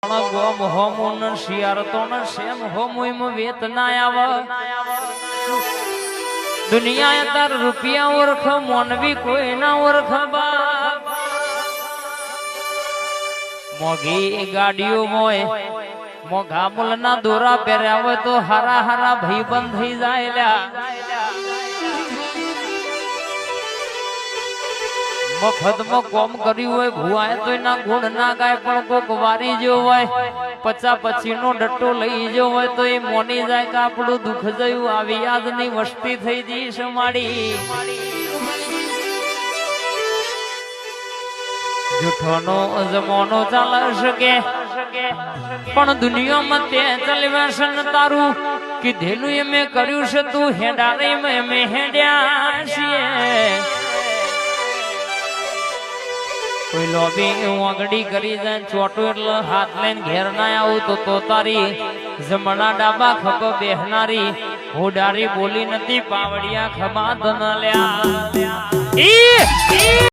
ગોમ હોમુન શિયાર તો ન શેમ હોમુઈમ વેત ના આવ દુનિયા તાર રૂપિયા ઓરખ મોનવી કોઈ ના ઓરખ બા મોઘી ગાડીઓ મોય મોઘા મુલ ના દોરા પહેર્યા હોય તો હારા હારા ભાઈબંધ થઈ જાય લ્યા મફતમાં કોમ કર્યું હોય ભુવાએ તો એના ગુણ ના ગાય પણ કોક વારી જો હોય પચા પછીનો ડટ્ટો લઈ જો હોય તો એ મોની જાય કે આપણું દુઃખ જયું આવી યાદની વસ્તી થઈ જઈશ માડી જૂઠોનો જમાનો ચાલે શકે પણ દુનિયામાં તે ચલવાસન તારું કીધેલું એ મેં કર્યું છે તું હેડા રે મેં હેડ્યા છીએ કોઈ લોબી વાગડી કરી જાય ચોટો એટલે હાથ લઈને ઘેર ના આવું તો તારી જમણા ડાબા ખબ બેહનારી હોડારી બોલી નથી પાવડિયા ખમા ધન લ્યા